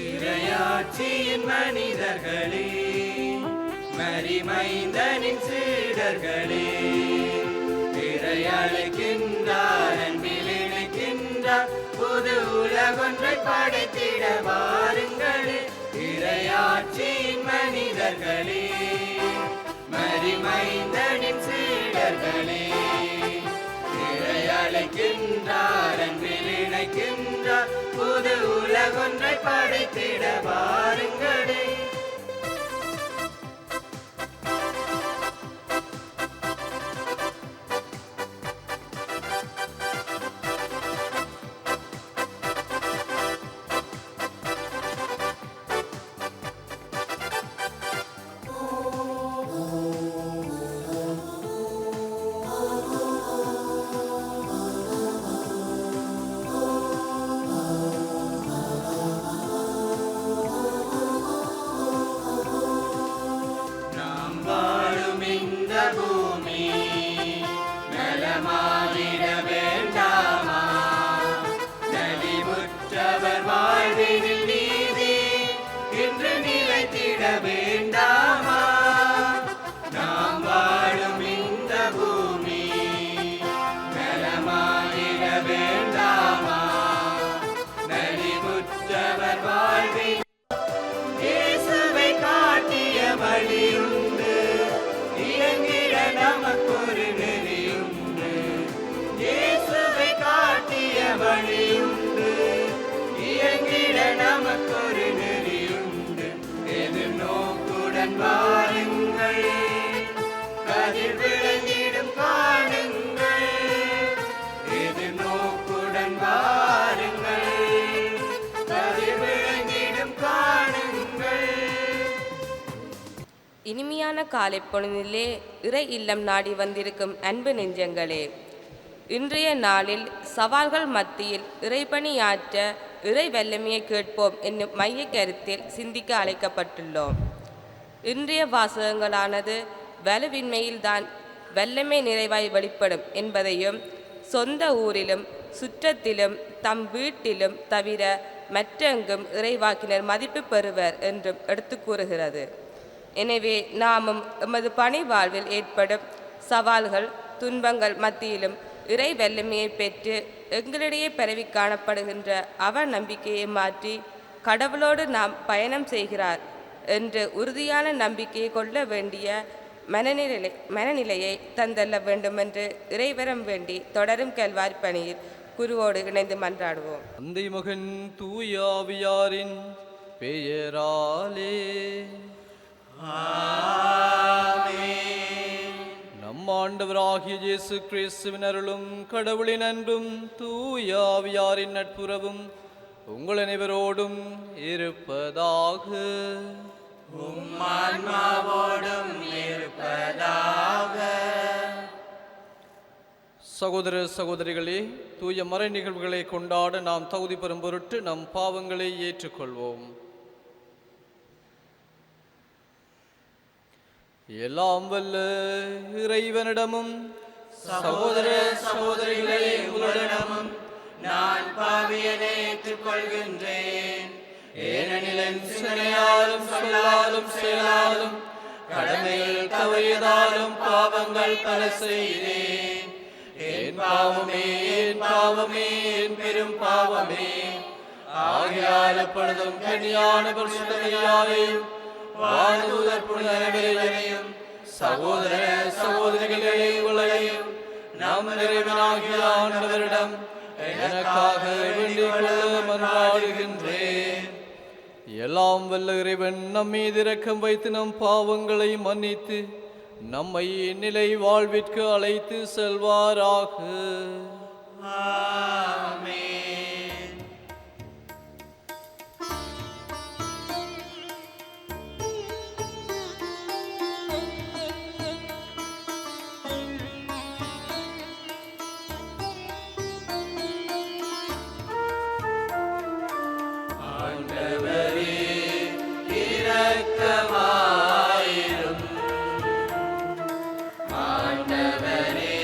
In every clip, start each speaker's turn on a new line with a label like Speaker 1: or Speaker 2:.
Speaker 1: இறையாட்சியின் மனிதர்களே, மரிமைந்தனின் சீடர்களே, இறையழைக்கின்றார், அன்பில் இணைக்கின்றார், புது உலகொன்றை படைத்திட வாருங்களே. இறையாட்சியின் மனிதர்களே, மரிமைந்தனின் சீடர்களே, இறையழைக்கின்றார், அன்பில் இணைக்கின்றார், புது உலகொன்றை படைத்திட வாருங்களே. வேண்டாமா நாம் வாழும் இந்த பூமி நலமாயிட வேண்டாமா நலிவுற்றவர் வாழ்வில் இயேசுவை காட்டிய வழியுண்டு இயங்கிட நமக்கொரு நெறியுண்டு இயேசுவை காட்டிய வழியுண்டு இயங்கிட நமக்கொரு நெறியுண்டு எது நோக்குடன் வாருங்கள் கதிர் விளங்கிடும் காணுங்கள் எது நோக்குடன் வாருங்கள் கதிர் விளங்கிடும் காணுங்கள்.
Speaker 2: இனிமையான காலை பொழுதிலே இறை இல்லம் நாடி வந்திருக்கும் அன்பு நெஞ்சங்களே, இன்றைய நாளில் சவால்கள் மத்தியில் இறைபணியாற்ற இறை வல்லமையை கேட்போம் என்னும் மைய கருத்தில் சிந்திக்க அழைக்கப்பட்டுள்ளோம். இன்றைய வாசகங்களானது வலுவின்மையில்தான் வல்லமை நிறைவாய் வெளிப்படும் என்பதையும், சொந்த ஊரிலும் சுற்றத்திலும் தம் வீட்டிலும் தவிர மற்றெங்கும் இறைவாக்கினர் மதிப்பு பெறுவர் என்றும் எடுத்து கூறுகிறது. எனவே நாமும் எமது பணி வாழ்வில் ஏற்படும் சவால்கள் துன்பங்கள் மத்தியிலும் இறை வல்லமையை பெற்று எங்களிடையே பரவி காணப்படுகின்ற அவர் நம்பிக்கையை மாற்றி கடவுளோடு நாம் பயணம் செய்கிறார் என்று உறுதியான நம்பிக்கையை கொள்ள வேண்டிய மனநிலையை தந்தள்ள வேண்டுமென்று இறைவரம் வேண்டி தொடரும் கல்வாரி பணியில் குருவோடு இணைந்து மன்றாடுவோம்.
Speaker 3: தந்தை மகன் தூயாவியாரின் பெயராலே நம் ஆண்டவராகிய இயேசு கிறிஸ்துவின் அருளும் கடவுளின் அன்பும் தூயாவியாரின் நட்புறவும் உங்கள் அனைவரோடும் இருப்பதாக.
Speaker 1: ஆன்மாவோடும் இருப்பதாக.
Speaker 3: சகோதர சகோதரிகளே, தூய மறை நிகழ்வுகளை கொண்டாட நாம் தகுதி பெறும் பொருட்டு நம் பாவங்களை ஏற்றுக்கொள்வோம். எல்லாம் வல்ல இறைவனிடமும்
Speaker 1: சகோதர சகோதரிகளே உங்களிடமும் நான் பாவியனை ஏற்றுக்கொள்கின்றேன். ஏனெனில் என் சிந்தனையாலும் சொல்லாலும் செயலாலும் கடமையில் தவறியதாலும் பாவங்கள் பல செய்தேன். என் பாவமே என் பாவமே என் பெரும் பாவமே. ஆகையால் எப்பொழுதும் கன்னியான பரிசுத்தமையாரையும் வானதூதர் புனிதரையும் சகோதர சகோதரிகளே உங்களையும் நம் இறைவனாகிய ஆண்டவரிடம் எனக்காக வேண்டிக் கொள்ள மன்றாடுகின்றேன்.
Speaker 3: எல்லாம் வல்ல இறைவன் நம் மீது இரக்கம் வைத்து நம் பாவங்களை மன்னித்து நம்மை நிலை வாழ்விற்கு அழைத்து செல்வாராக.
Speaker 1: ஆமென். ஆண்டவரே இரக்கமாயிரும். ஆண்டவரே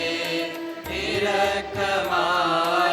Speaker 1: இரக்கமாயிரும்.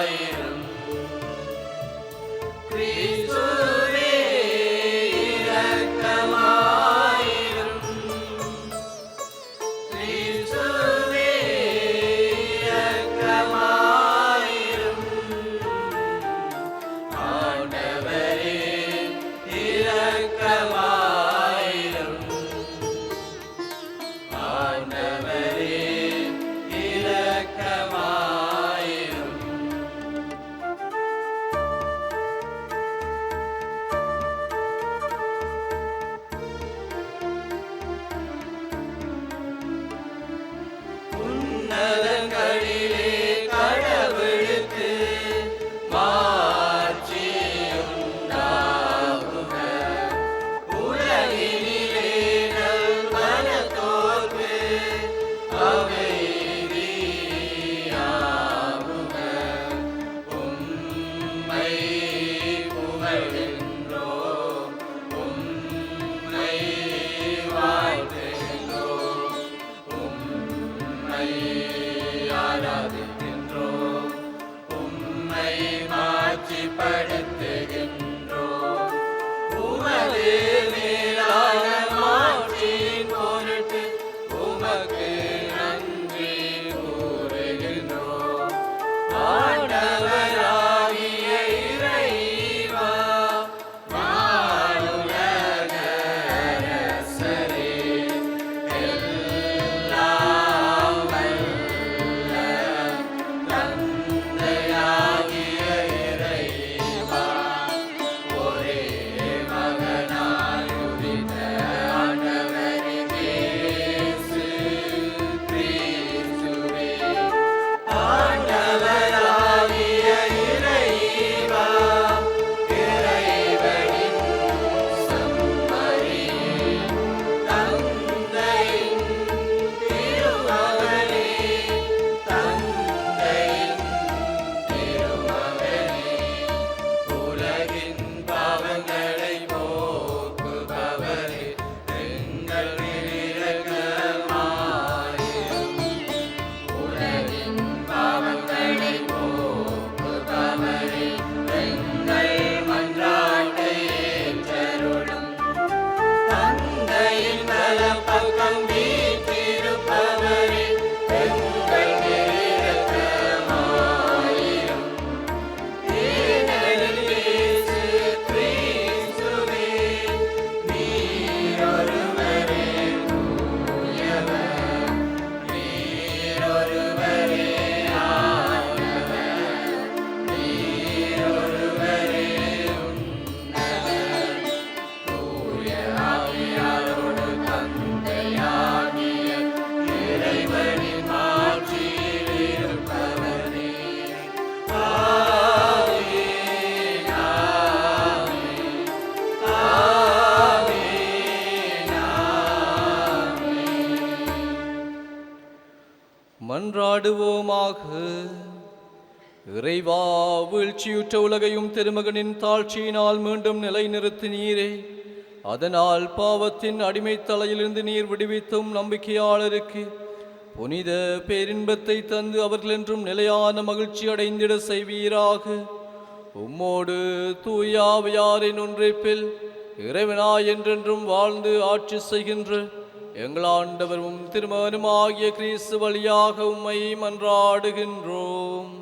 Speaker 3: மன்றாடுவோமாக. இறைவா, வீழ்ச்சியுற்ற உலகையும் திருமகனின் தாழ்ச்சியினால் மீண்டும் நிலைநிறுத்தினீரே. அதனால் பாவத்தின் அடிமைத் தலையிலிருந்து நீர் விடுவித்தும் நம்பிக்கையாளருக்கு புனித பேரின்பத்தை தந்து அவர்கள் என்றும் நிலையான மகிழ்ச்சி அடைந்திட செய்வீராக. உம்மோடு தூயாவியாரின் ஒன்றிப்பில் இறைவனாய் என்றென்றும் வாழ்ந்து ஆட்சி செய்கின்ற எங்கள் ஆண்டவரும் திருமகனும் ஆகிய கிறிஸ்து வழியாக உம்மை மன்றாடுகின்றோம்.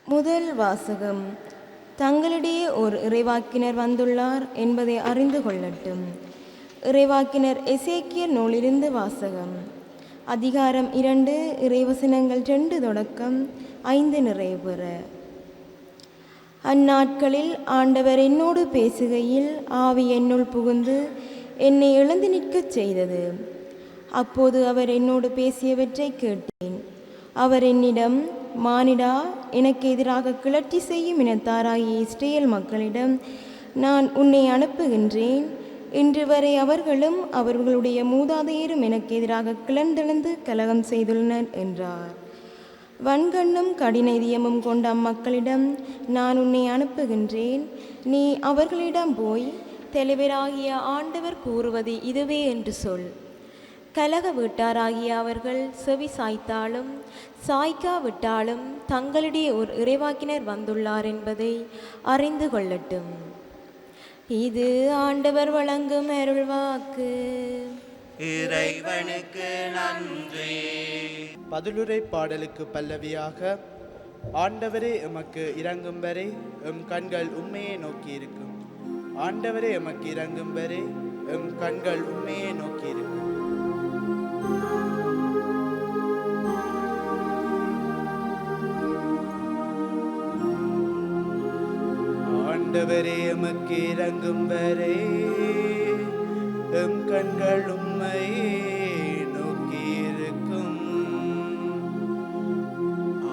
Speaker 4: முதல் வாசகம். தங்களிடையே ஒரு இறைவாக்கினர் வந்துள்ளார் என்பதை அறிந்து கொள்ளட்டும். இறைவாக்கினர் எசேக்கியல் நூலிலிருந்து வாசகம். அதிகாரம் 2, இறைவசனங்கள் 2 தொடக்கம் 5 நிறைவுற. அந்நாட்களில் ஆண்டவர் என்னோடு பேசுகையில் ஆவி என்னுள் புகுந்து என்னை எழுந்து நிற்கச் செய்தது. அப்போது அவர் என்னோடு பேசியவற்றை கேட்டேன். அவர் என்னிடம், மானிடா, எனக்கு எதிராக கிளர்ச்சி செய்யும் இனத்தாராகிய இஸ்ரேல் மக்களிடம் நான் உன்னை அனுப்புகின்றேன். இன்று வரை அவர்களும் அவர்களுடைய மூதாதையரும் எனக்கு எதிராக கிளர்ந்தெழுந்து கலகம் செய்துள்ளனர் என்றார். வன்கண்ணும் கடின இதயமும் கொண்ட அம்மக்களிடம் நான் உன்னை அனுப்புகின்றேன். நீ அவர்களிடம் போய், தலைவராகிய ஆண்டவர் கூறுவது இதுவே என்று சொல். கலக வீட்டாராகிய அவர்கள் செவி சாய்த்தாலும் சாய்க்காவிட்டாலும் தங்களிடையே ஒரு இறைவாக்கினர் வந்துள்ளார் என்பதை அறிந்து கொள்ளட்டும். இது ஆண்டவர் வழங்கும் அருள்வாக்கு.
Speaker 1: இறைவனுக்கு நன்றி.
Speaker 5: பதிலுரை பாடலுக்கு பல்லவியாக. ஆண்டவரே எமக்கு இறங்கும் வரை எம் கண்கள் உண்மையை நோக்கி இருக்கும். ஆண்டவரே எமக்கு இறங்கும் வரை எம் கண்கள் உண்மையை நோக்கி இருக்கும். ஆண்டவரே எமக்கு இறங்கும் வரை எம் கண்கள் உம்மையே நோக்கி இருக்கும்.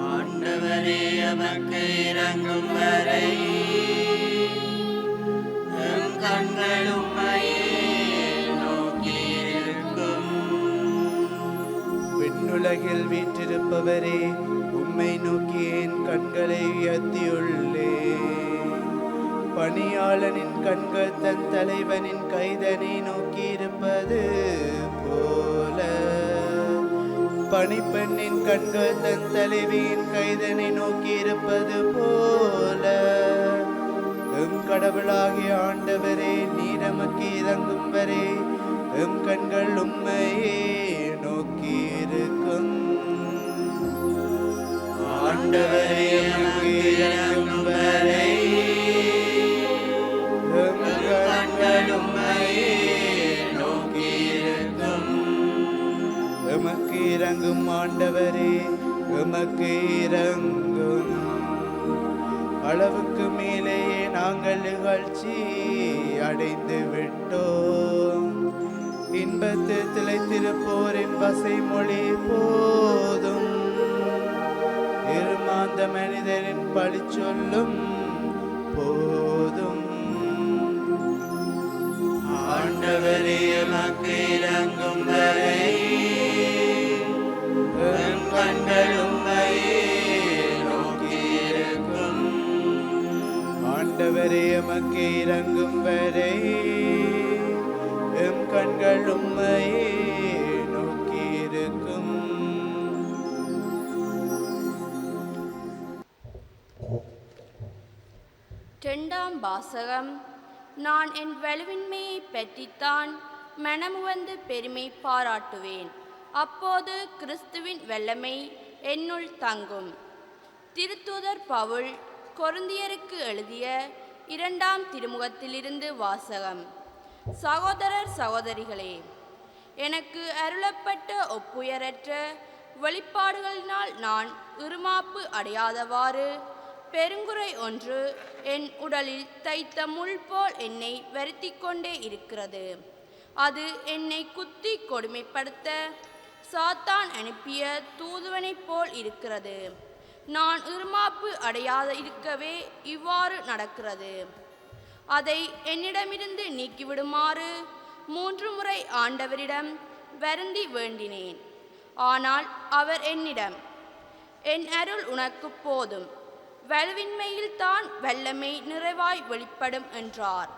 Speaker 1: ஆண்டவரே எமக்கு இறங்கும் வரை எம் கண்கள் உம்மையே நோக்கி இருக்கும்.
Speaker 5: விண்ணுலகில் வீற்றிருப்பவரே, உம்மை நோக்கி என் கண்களை உயர்த்தியுள்ளேன். பணியாளனின் கண்கள் தன் தலைவனின் கைதனை நோக்கி இருப்பது போல, பணிப்பெண்ணின் கண்கள் தன் தலைவியின் கைதனை நோக்கி இருப்பது போல, எம் கடவுளாகிய ஆண்டவரே, நீர் எமக்கு இறங்கும் வரை எம் கண்கள் உம்மையே நோக்கி இருக்கும். ஆண்டவரே எமக்கு இறங்கும் வரை எமக்கு இறங்கும். ஆண்டவரே எமக்கு இறங்கும். அளவுக்கு மேலேயே நாங்கள் நிகழ்ச்சி அடைந்து விட்டோம். இன்பத்து திளைத்திருப்போரின் வசை மொழி போதும். இருமாந்த மனிதரின் பழி சொல்லும் போதும்.
Speaker 1: ஆண்டவரே எமக்கு இறங்கும் வரை எம் கண்கள் உம்மையே நோக்கி இருக்கும்.
Speaker 5: ஆண்டவரே எமக்கு இறங்கும் வரை எம் கண்கள் உம்மையே நோக்கி இருக்கும்.
Speaker 6: இரண்டாம் வாசகம். நான் என் வலுவின்மையை பற்றித்தான் மனமுவந்து பெருமை பாராட்டுவேன். அப்போது கிறிஸ்துவின் வல்லமை என்னுள் தங்கும். திருத்தூதர் பவுல் கொரிந்தியருக்கு எழுதிய 2ஆம் திருமுகத்திலிருந்து வாசகம். சகோதரர் சகோதரிகளே, எனக்கு அருளப்பட்ட ஒப்புயரற்ற வெளிப்பாடுகளினால் நான் இருமாப்பு அடையாதவாறு பெருங்குறை ஒன்று என் உடலில் தைத்த முள் போல் என்னை வருத்தி கொண்டே இருக்கிறது. அது என்னை குத்தி கொடுமைப்படுத்த சாத்தான் அனுப்பிய தூதுவனைப் போல் இருக்கிறது. நான் இருமாப்பு அடையாத இருக்கவே இவ்வாறு நடக்கிறது. அதை என்னிடமிருந்து நீக்கிவிடுமாறு 3 முறை ஆண்டவரிடம் வருந்தி வேண்டினேன். ஆனால் அவர் என்னிடம், என் அருள் உனக்கு போதும், வலுவின்மையில் தான் வல்லமை நிறைவாய் வெளிப்படும் என்றார்.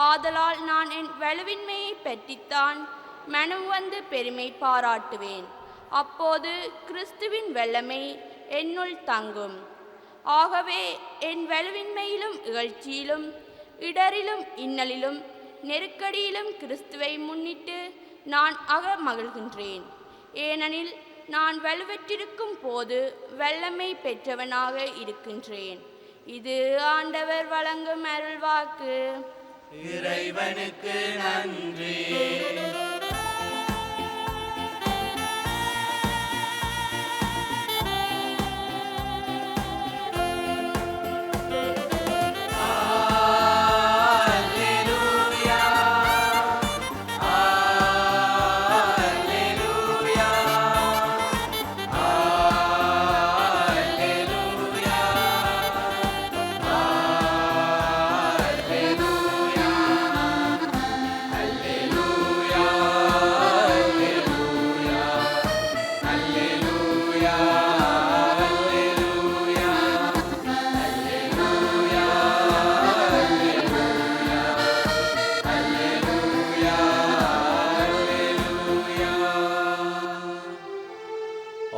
Speaker 6: ஆதலால் நான் என் வலுவின்மையை பற்றித்தான் மனம் வந்து பெருமை பாராட்டுவேன். அப்போது கிறிஸ்துவின் வல்லமை என்னுள் தங்கும். ஆகவே என் வலுவின்மையிலும் இகழ்ச்சியிலும் இடரிலும் இன்னலிலும் நெருக்கடியிலும் கிறிஸ்துவை முன்னிட்டு நான் மகிழ்கின்றேன். ஏனெனில் நான் வலுவற்றிருக்கும் போது வல்லமை பெற்றவனாக இருக்கின்றேன். இது ஆண்டவர் வழங்கும் அருள்வாக்கு.
Speaker 1: இறைவனுக்கு நன்றி.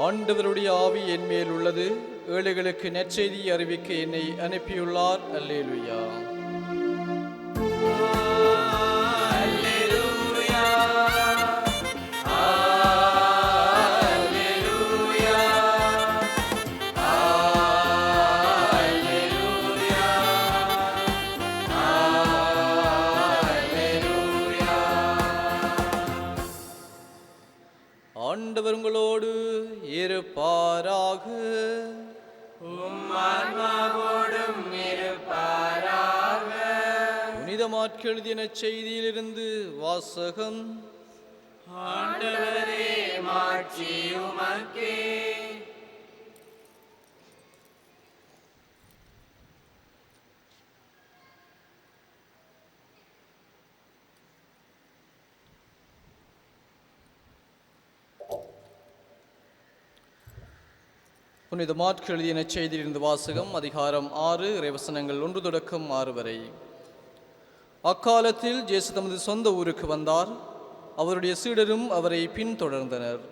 Speaker 3: ஆண்டவருடைய ஆவி என் மேல் உள்ளது, ஏழைகளுக்கு நற்செய்தி அறிவிக்க என்னை அனுப்பியுள்ளார். அல்லேலூயா. ஆண்டவர் உங்களோடு இருப்பாராக.
Speaker 1: உம்மான்மாவோடும் இருப்பாராக.
Speaker 3: புனித மாற்கு எழுதிய செய்தியிலிருந்து வாசகம்.
Speaker 1: ஆண்டவரே, மாட்சி உமக்கே.
Speaker 3: புனித மாற்கு எழுதிய நற்செய்தியிலிருந்து வாசகம். அதிகாரம் 6, இறைவசனங்கள் 1 தொடக்கம் 6 வரை. அக்காலத்தில் இயேசு தமது சொந்த ஊருக்கு வந்தார். அவருடைய சீடரும் அவரை பின்தொடர்ந்தனர்.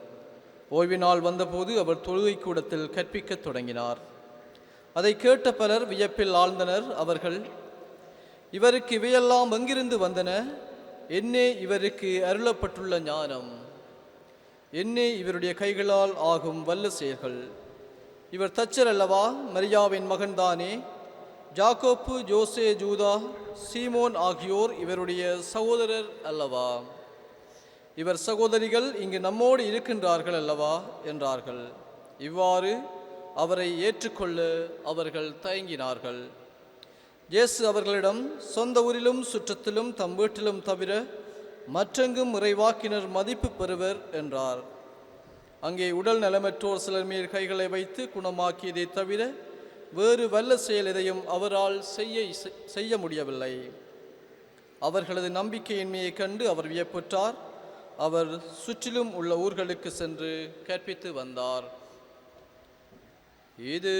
Speaker 3: ஓய்வு நாள் வந்தபோது அவர் தொழுகை கூடத்தில் கற்பிக்கத் தொடங்கினார். அதை கேட்ட பலர் வியப்பில் ஆழ்ந்தனர். அவர்கள், இவருக்கு இவையெல்லாம் எங்கிருந்து வந்தன? என்னே இவருக்கு அருளப்பட்டுள்ள ஞானம்? என்னே இவருடைய கைகளால் ஆகும் வல்ல செயல்கள்? இவர் தச்சர் அல்லவா? மரியாவின் மகன்தானே? ஜாக்கோப்பு, ஜோசே, ஜூதா, சீமோன் ஆகியோர் இவருடைய சகோதரர் அல்லவா? இவர் சகோதரிகள் இங்கு நம்மோடு இருக்கின்றார்கள் அல்லவா என்றார்கள். இவ்வாறு அவரை ஏற்றுக்கொள்ள அவர்கள் தயங்கினார்கள். இயேசு அவர்களிடம், சொந்த ஊரிலும் சுற்றத்திலும் தம் வீட்டிலும் தவிர மற்றெங்கும் இறைவாக்கினர் மதிப்பு பெறுவர் என்றார். அங்கே உடல் நலமற்றோர் சிலர் மேல் கைகளை வைத்து குணமாக்கியதை தவிர வேறு வல்ல செயல் எதையும் அவரால் செய்ய முடியவில்லை. அவர்களது நம்பிக்கையின்மையை கண்டு அவர் வியப்புற்றார். அவர் சுற்றிலும் உள்ள ஊர்களுக்கு சென்று கற்பித்து வந்தார். இது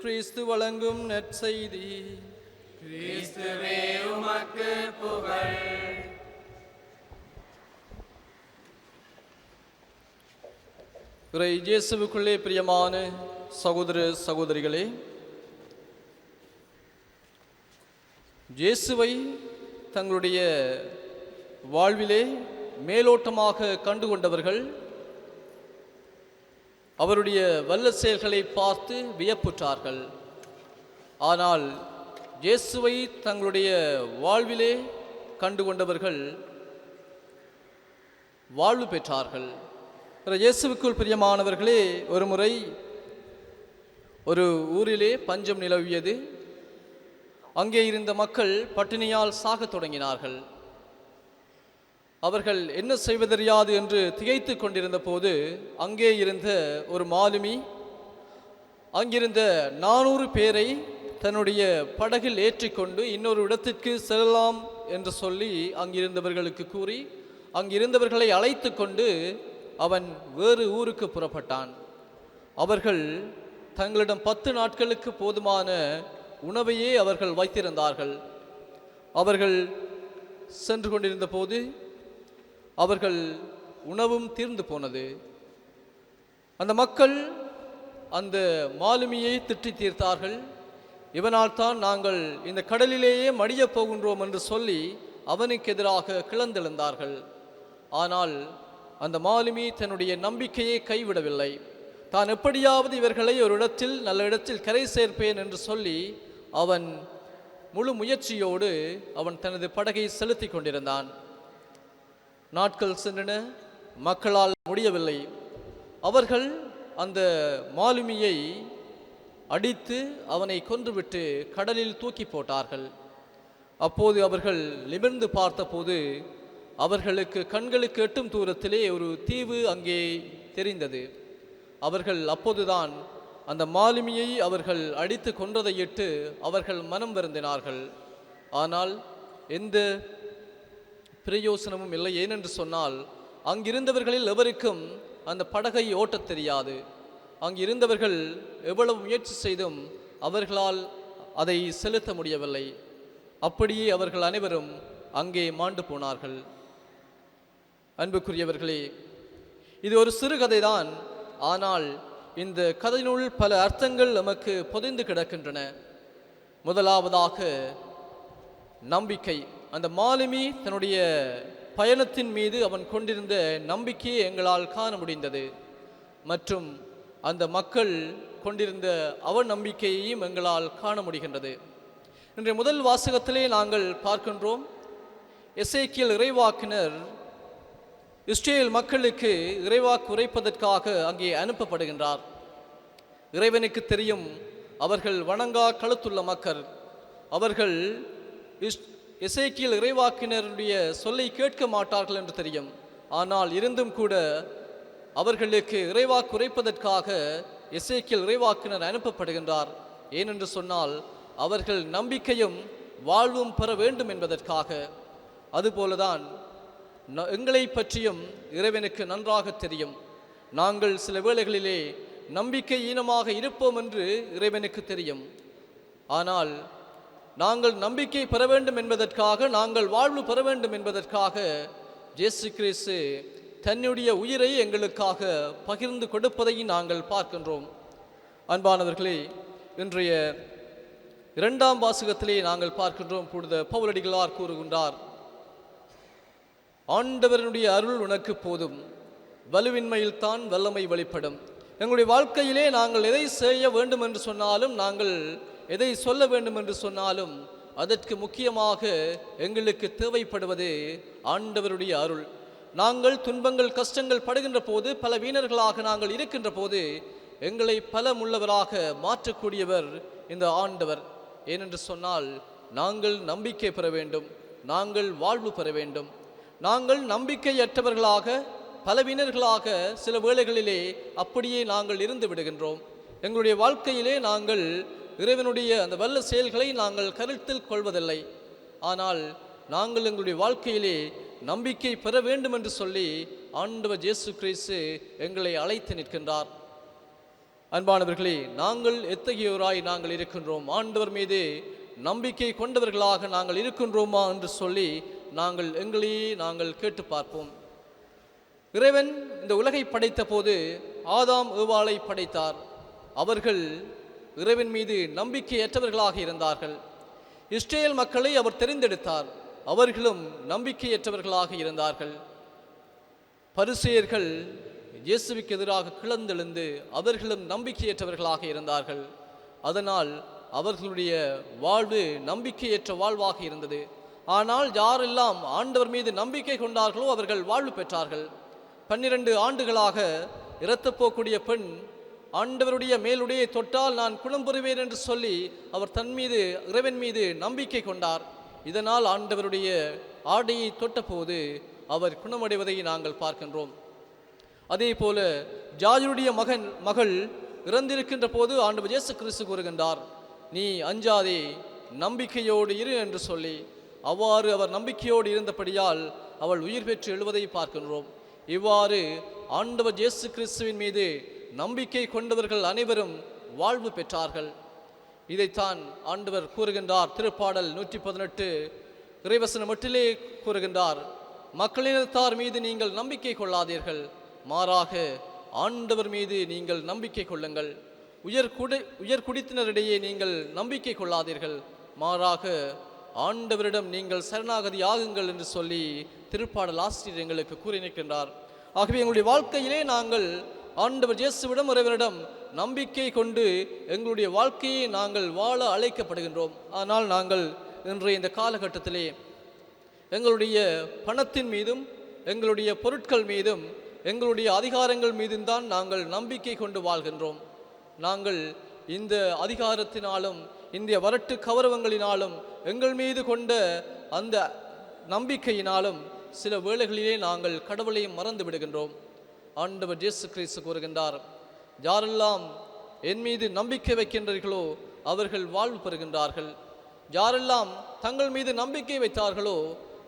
Speaker 3: கிறிஸ்து வழங்கும் நற்செய்தி.
Speaker 1: கிறிஸ்துவே, உமக்கு புகழ்.
Speaker 3: இறை இயேசுவுக்குள்ளே பிரியமான சகோதர சகோதரிகளே, இயேசுவை தங்களுடைய வாழ்விலே மேலோட்டமாக கண்டுகொண்டவர்கள் அவருடைய வல்ல செயல்களை பார்த்து வியப்புற்றார்கள். ஆனால் இயேசுவை தங்களுடைய வாழ்விலே கண்டுகொண்டவர்கள் வாழ்வு பெற்றார்கள். இயேசுவுக்குள் பிரியமானவர்களே, ஒரு முறை ஒரு ஊரிலே பஞ்சம் நிலவியது. அங்கே இருந்த மக்கள் பட்டினியால் சாகத் தொடங்கினார்கள். அவர்கள் என்ன செய்வதறியாது என்று திகைத்து கொண்டிருந்த போது அங்கே இருந்த ஒரு மாலுமி அங்கிருந்த 400 பேரை தன்னுடைய படகில் ஏற்றிக்கொண்டு இன்னொரு இடத்திற்கு செல்லலாம் என்று சொல்லி அங்கிருந்தவர்களுக்கு கூறி அங்கிருந்தவர்களை அழைத்து கொண்டு அவன் வேறு ஊருக்கு புறப்பட்டான். அவர்கள் தங்களிடம் 10 நாட்களுக்கு போதுமான உணவையே அவர்கள் வைத்திருந்தார்கள். அவர்கள் சென்று கொண்டிருந்த போது அவர்கள் உணவும் தீர்ந்து போனது. அந்த மக்கள் அந்த மாலுமியை திட்டி தீர்த்தார்கள். இவனால் தான் நாங்கள் இந்த கடலிலேயே மடியப் போகின்றோம் என்று சொல்லி அவனுக்கு எதிராக கிளந்தெழுந்தார்கள். ஆனால் அந்த மாலுமி தன்னுடைய நம்பிக்கையை கைவிடவில்லை. தான் எப்படியாவது இவர்களை ஒரு இடத்தில் நல்ல இடத்தில் கரை சேர்ப்பேன் என்று சொல்லி அவன் முழு முயற்சியோடு அவன் தனது படகை செலுத்தி கொண்டிருந்தான். நாட்கள் சென்றன, மக்களால் முடியவில்லை. அவர்கள் அந்த மாலுமியை அடித்து அவனை கொன்றுவிட்டு கடலில் தூக்கி போட்டார்கள். அப்போது அவர்கள் நிமிர்ந்து பார்த்தபோது அவர்களுக்கு கண்களுக்கு எட்டும் தூரத்திலே ஒரு தீவு அங்கே தெரிந்தது. அவர்கள் அப்போதுதான் அந்த மாலுமியை அவர்கள் அடித்து கொன்றதையிட்டு அவர்கள் மனம் வருந்தினார்கள். ஆனால் எந்த பிரயோசனமும் இல்லை. ஏனென்று சொன்னால் அங்கிருந்தவர்களில் எவருக்கும் அந்த படகை ஓட்டத் தெரியாது. அங்கிருந்தவர்கள் எவ்வளவு முயற்சி செய்தும் அவர்களால் அதை செலுத்த முடியவில்லை. அப்படியே அவர்கள் அனைவரும் அங்கே மாண்டு போனார்கள். அன்புக்குரியவர்களே, இது ஒரு சிறுகதைதான். ஆனால் இந்த கதையினுள் பல அர்த்தங்கள் நமக்கு புதைந்து கிடக்கின்றன. முதலாவதாக நம்பிக்கை. அந்த மாலுமி தன்னுடைய பயணத்தின் மீது அவன் கொண்டிருந்த நம்பிக்கையை எங்களால் காண முடிந்தது. மற்றும் அந்த மக்கள் கொண்டிருந்த அவநம்பிக்கையையும் எங்களால் காண முடிகின்றது. இன்றைய முதல் வாசகத்திலே நாங்கள் பார்க்கின்றோம், எசேக்கியேல் இறைவாக்கினர் இஸ்ரேல் மக்களுக்கு இறைவாக்கு உரைப்பதற்காக அங்கே அனுப்பப்படுகின்றார். இறைவனுக்கு தெரியும் அவர்கள் வணங்கா கழுத்துள்ள மக்கள். அவர்கள் எசேக்கியேல் இறைவாக்கினருடைய சொல்லை கேட்க மாட்டார்கள் என்று தெரியும். ஆனால் இருந்தும் கூட அவர்களுக்கு இறைவாக்கு உரைப்பதற்காக எசேக்கியேல் இறைவாக்கினர் அனுப்பப்படுகின்றார். ஏனென்று சொன்னால் அவர்கள் நம்பிக்கையும் வாழ்வும் பெற வேண்டும் என்பதற்காக. அதுபோலதான் எங்களை பற்றியும் இறைவனுக்கு நன்றாக தெரியும். நாங்கள் சில வேளைகளிலே நம்பிக்கை ஈனமாக இருப்போம் என்று இறைவனுக்கு தெரியும். ஆனால் நாங்கள் நம்பிக்கை பெற வேண்டும் என்பதற்காக, நாங்கள் வாழ்வு பெற வேண்டும் என்பதற்காக இயேசு கிறிஸ்து தன்னுடைய உயிரை எங்களுக்காக பகிர்ந்து கொடுப்பதை நாங்கள் பார்க்கின்றோம். அன்பானவர்களே, இன்றைய 2ஆம் வாசகத்திலே நாங்கள் பார்க்கின்றோம். புனித பவுலடிகளார் கூறுகின்றார், ஆண்டவருடைய அருள் உனக்கு போதும், வலுவின்மையில் தான் வல்லமை வெளிப்படும். எங்களுடைய வாழ்க்கையிலே நாங்கள் எதை செய்ய வேண்டும் என்று சொன்னாலும், நாங்கள் எதை சொல்ல வேண்டும் என்று சொன்னாலும் அதற்கு முக்கியமாக எங்களுக்கு தேவைப்படுவது ஆண்டவருடைய அருள். நாங்கள் துன்பங்கள் கஷ்டங்கள் படுகின்ற போது, பல வீணர்களாக நாங்கள் இருக்கின்ற போது எங்களை பலமுள்ளவராக மாற்றக்கூடியவர் இந்த ஆண்டவர். ஏனென்று சொன்னால் நாங்கள் நம்பிக்கை பெற வேண்டும், நாங்கள் வாழ்வு பெற வேண்டும். நாங்கள் நம்பிக்கையற்றவர்களாக பலவீனர்களாக சில வேளைகளிலே அப்படியே நாங்கள் இருந்து விடுகின்றோம். எங்களுடைய வாழ்க்கையிலே நாங்கள் இறைவனுடைய அந்த வல்ல செயல்களை நாங்கள் கருத்தில் கொள்வதில்லை. ஆனால் நாங்கள் எங்களுடைய வாழ்க்கையிலே நம்பிக்கை பெற வேண்டும் என்று சொல்லி ஆண்டவர் இயேசு கிறிஸ்து எங்களை அழைத்து நிற்கின்றார். அன்பானவர்களே, நாங்கள் எத்தகையோராய் நாங்கள் இருக்கின்றோம்? ஆண்டவர் மீது நம்பிக்கை கொண்டவர்களாக நாங்கள் இருக்கின்றோமா என்று சொல்லி நாங்கள் எங்களையே நாங்கள் கேட்டு பார்ப்போம். இறைவன் இந்த உலகை படைத்த போது ஆதாம் ஏவாளை படைத்தார். அவர்கள் இறைவன் மீது நம்பிக்கையற்றவர்களாக இருந்தார்கள். இஸ்ரேல் மக்களை அவர் தெரிந்தெடுத்தார். அவர்களும் நம்பிக்கையற்றவர்களாக இருந்தார்கள். பரிசேயர்கள் இயேசுவுக்கு எதிராக கிளந்தெழுந்து அவர்களும் நம்பிக்கையற்றவர்களாக இருந்தார்கள். அதனால் அவர்களுடைய வாழ்வு நம்பிக்கையற்ற வாழ்வாக இருந்தது. ஆனால் யாரெல்லாம் ஆண்டவர் மீது நம்பிக்கை கொண்டார்களோ அவர்கள் வாழ்வு பெற்றார்கள். 12 ஆண்டுகளாக இரத்தப்போக்கூடிய பெண் ஆண்டவருடைய மேலுடையை தொட்டால் நான் குணம் பெறுவேன் என்று சொல்லி அவர் தன் மீது இறைவன் மீது நம்பிக்கை கொண்டார். இதனால் ஆண்டவருடைய ஆடையை தொட்டபோது அவர் குணமடைவதை நாங்கள் பார்க்கின்றோம். அதே போல ஜாயிருடைய மகள் இறந்திருக்கின்ற போது ஆண்டவர் இயேசு கிறிஸ்து கூறுகின்றார், நீ அஞ்சாதே, நம்பிக்கையோடு இரு என்று சொல்லி அவ்வாறு அவர் நம்பிக்கையோடு இருந்தபடியால் அவள் உயிர் பெற்று எழுவதை பார்க்கின்றோம். இவ்வாறு ஆண்டவர் இயேசு கிறிஸ்துவின் மீது நம்பிக்கை கொண்டவர்கள் அனைவரும் வாழ்வு பெற்றார்கள். இதைத்தான் ஆண்டவர் கூறுகின்றார். திருப்பாடல் 118 இறைவசனம் மட்டிலே கூறுகின்றார், மக்களினத்தார் மீது நீங்கள் நம்பிக்கை கொள்ளாதீர்கள், மாறாக ஆண்டவர் மீது நீங்கள் நம்பிக்கை கொள்ளுங்கள். உயர்குடித்தினரிடையே நீங்கள் நம்பிக்கை கொள்ளாதீர்கள், மாறாக ஆண்டவரிடம் நீங்கள் சரணாகதி ஆகுங்கள் என்று சொல்லி திருப்பாடல் ஆசிரியர் எங்களுக்கு கூறி நிற்கின்றார். ஆகவே எங்களுடைய வாழ்க்கையிலே நாங்கள் ஆண்டவர் இயேசுவிடம் இறைவனிடம் நம்பிக்கை கொண்டு எங்களுடைய வாழ்க்கையை நாங்கள் வாழ அழைக்கப்படுகின்றோம். ஆனால் நாங்கள் இன்றைய இந்த காலகட்டத்திலே எங்களுடைய பணத்தின் மீதும் எங்களுடைய பொருட்கள் மீதும் எங்களுடைய அதிகாரங்கள் மீதும் தான் நாங்கள் நம்பிக்கை கொண்டு வாழ்கின்றோம். நாங்கள் இந்த அதிகாரத்தினாலும் இந்த வரட்டு கௌரவங்களினாலும் எங்கள் மீது கொண்ட அந்த நம்பிக்கையினாலும் சில வேளைகளிலே நாங்கள் கடவுளையும் மறந்து விடுகின்றோம். ஆண்டவர் இயேசு கிறிஸ்து கூறுகின்றார், யாரெல்லாம் என் மீது நம்பிக்கை வைக்கின்றீர்களோ அவர்கள் வாழ்வு பெறுகின்றார்கள். யாரெல்லாம் தங்கள் மீது நம்பிக்கை வைத்தார்களோ,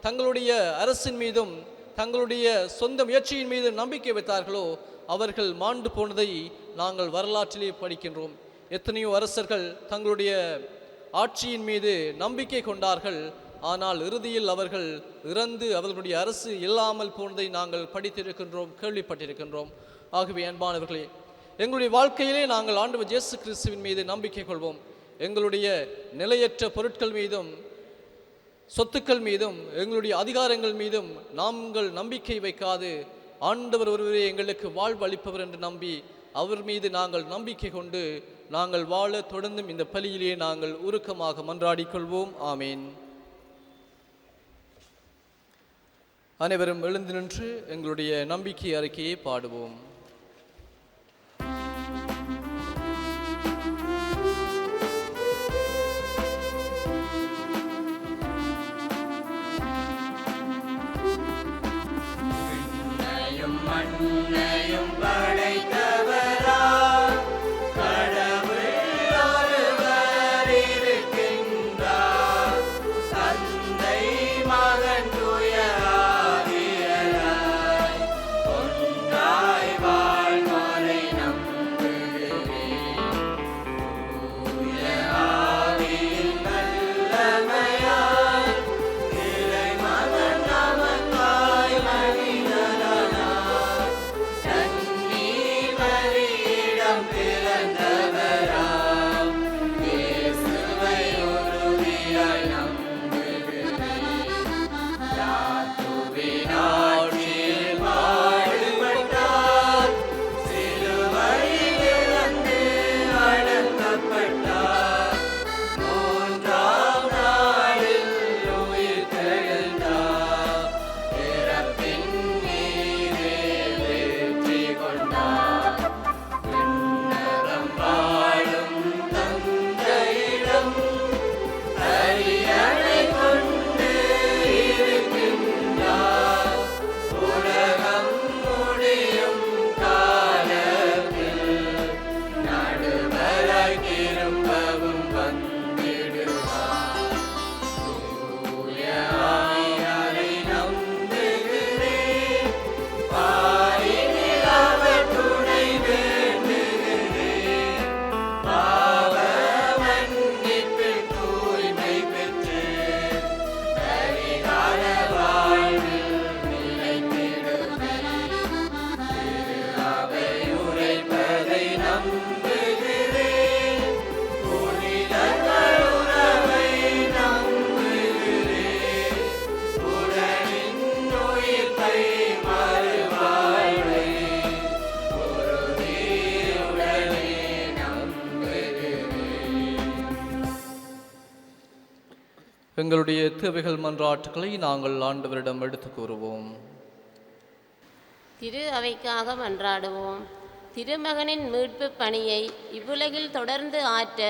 Speaker 3: தங்களுடைய அரசின் மீதும் தங்களுடைய சொந்த முயற்சியின் மீது நம்பிக்கை வைத்தார்களோ அவர்கள் மாண்டு போனதை நாங்கள் வரலாற்றிலே படிக்கின்றோம். எத்தனையோ அரசர்கள் தங்களுடைய ஆட்சியின் மீது நம்பிக்கை கொண்டார்கள், ஆனால் இறுதியில் அவர்கள் இறந்து அவர்களுடைய அரசு இல்லாமல் போனதை நாங்கள் படித்திருக்கின்றோம், கேள்விப்பட்டிருக்கின்றோம். ஆகவே அன்பானவர்களே, எங்களுடைய வாழ்க்கையிலே நாங்கள் ஆண்டவர் இயேசு கிறிஸ்துவின் மீது நம்பிக்கை கொள்வோம். எங்களுடைய நிலையற்ற பொருட்கள் மீதும் சொத்துக்கள் மீதும் எங்களுடைய அதிகாரங்கள் மீதும் நாங்கள் நம்பிக்கை வைக்காது ஆண்டவர் ஒருவரே எங்களுக்கு வாழ்வு அளிப்பவர் என்று நம்பி அவர் மீது நாங்கள் நம்பிக்கை கொண்டு நாங்கள் வாழ தொடர்ந்தும் இந்த பலியிலே நாங்கள் உருக்கமாக மன்றாடிக்கொள்வோம். ஆமீன். அனைவரும் எழுந்து நின்று எங்களுடைய நம்பிக்கை அறிக்கையை பாடுவோம்.
Speaker 1: மண்ணையும் படைத்தவரா கடவுள் ஒருவர் இருக்கின்றார், தந்தை மகன் தூய ஆவியாராய் ஒன்றாய் வாழ்வோரை நம்புகிறேன். தூய ஆவியின் வல்லமையால் இறைமகன் நமக்காய் மனிதரானார், தண்ணீர் மறியிடம் பிறந்தவராம் இயேசுவை உறுதியாய் நம்புகிறேன். யாக்கோபின் ஆட்சியில் பாடுபட்டார், சிலுவையில் இறந்து அடக்கப்பட்டார், மூன்றாம் நாளில் உயிர் தெழுந்தார், இறப்பின் மீதே வெற்றி கொண்டார். விண்ணகம் வாழும் தந்தையிடம் அரியணை கொண்டு இருக்கின்றார், உலகம் முடியும் காலத்தில் நடுவராய் திரும்பவும் வந்திடுவார். தூய ஆவியாரை நம்புகிறேன், பாரினில் அவர் துணை வேண்டுகிறேன், பாவ மன்னிப்பில் தூய்மை பெற்று பரிகார வாழ்வில் நிலைத்திடுவேன். திரு அவை உரைப்பதை நம்புகிறேன், புனிதர்கள் உறவை நம்புகிறேன், உடலின் உயிர்ப்பை மறுவாழ்வை உறுதியுடனே நம்புகிறேன்.
Speaker 3: எங்களுடைய தேவைகள் மன்றாட்டுக்களை நாங்கள் ஆண்டவரிடம் எடுத்து கூறுவோம்.
Speaker 7: திரு அவைக்காக மன்றாடுவோம். திருமகனின் மீட்பு பணியை இவ்வுலகில் தொடர்ந்து ஆற்ற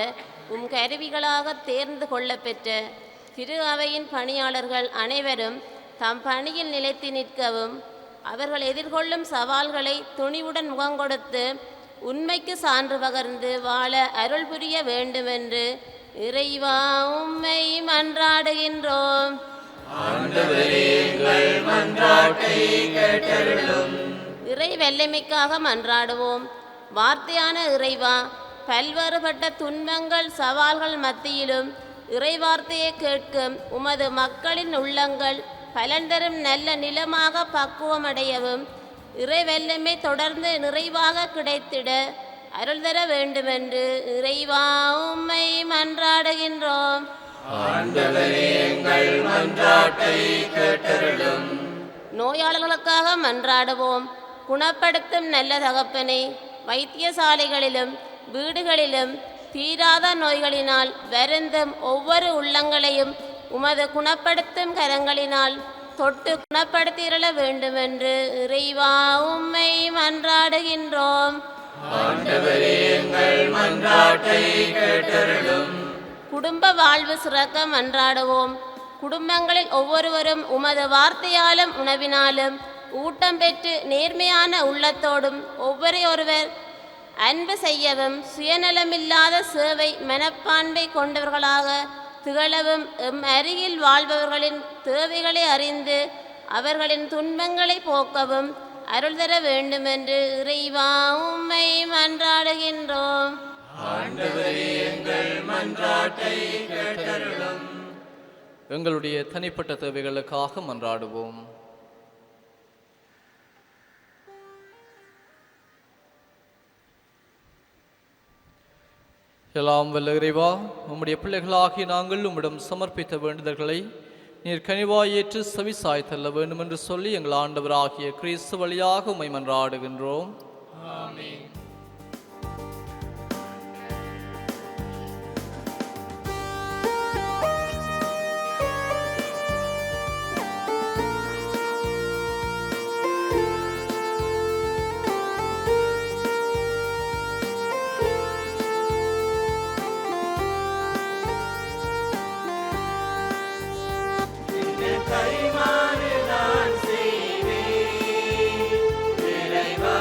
Speaker 7: கருவிகளாக தேர்ந்து கொள்ளப்பெற்ற திரு அவையின் பணியாளர்கள் அனைவரும் தம் பணியில் நிலைத்து நிற்கவும், அவர்கள் எதிர்கொள்ளும் சவால்களை துணிவுடன் முகங்கொடுத்து உண்மைக்கு சான்று பகர்ந்து வாழ அருள் புரிய வேண்டுமென்று இறைவா உம்மை மன்றாடுகின்றோம்.
Speaker 1: ஆண்டவரே எங்கள் மன்றாட்டை கேட்டருளும்.
Speaker 7: இறை வல்லமைக்காக மன்றாடுவோம். வார்த்தையான இறைவா, பல்வேறுபட்ட துன்பங்கள் சவால்கள் மத்தியிலும் இறைவார்த்தையை கேட்கும் உமது மக்களின் உள்ளங்கள் பலன் தரும் நல்ல நிலமாக பக்குவமடையவும் இறை வல்லமை தொடர்ந்து நிறைவாக கிடைத்திட அருள் தர வேண்டுமென்று இறைவா உம்மை மன்றாடுகின்றோம்.
Speaker 1: ஆண்டவரே எங்கள் மன்றாட்டை கேட்டருளும்.
Speaker 7: நோயாளர்களுக்காக மன்றாடுவோம். குணப்படுத்தும் நல்ல தகப்பனை, வைத்தியசாலைகளிலும் வீடுகளிலும் தீராத நோய்களினால் வருந்தும் ஒவ்வொரு உள்ளங்களையும் உமது குணப்படுத்தும் கரங்களினால் தொட்டு குணப்படுத்திரள வேண்டுமென்று இறைவா உம்மை மன்றாடுகின்றோம்.
Speaker 1: ஆண்டவரே எங்கள் மன்றாட்டை கேட்டருளும்.
Speaker 7: குடும்ப வாழ்வு சிறக்க மன்றாடுவோம். குடும்பங்களில் ஒவ்வொருவரும் உமது வார்த்தையாலும் உணவினாலும் ஊட்டம் பெற்று நேர்மையான உள்ளத்தோடும் ஒவ்வொருவர் அன்பு செய்யவும் சுயநலமில்லாத சேவை மனப்பான்மை கொண்டவர்களாக திகழவும் எம் அருகில் வாழ்பவர்களின் தேவைகளை அறிந்து அவர்களின் துன்பங்களை போக்கவும் அருள் தர வேண்டுமென்று இறைவா உம்மை மன்றாடுகின்றோம்.
Speaker 1: ஆண்டவரே எங்கள் மன்றாட்டை கேட்டருளும்.
Speaker 3: எங்களுடைய தனிப்பட்ட தேவைகளுக்காக மன்றாடுவோம். எல்லாம் வல்ல இறைவா, உம்முடைய பிள்ளைகளாகிய நாங்கள் உம்மிடம் சமர்ப்பித்த வேண்டுதல்களை நீர் கனிவாய் ஏற்று செவிசாய் தள்ள வேண்டும் என்று சொல்லி எங்கள் ஆண்டவராகிய கிறிஸ்து வழியாக உம்மை மன்றாடுகின்றோம்.
Speaker 1: ஆமென். கைமாறு நான் செய்வேன் இறைவா.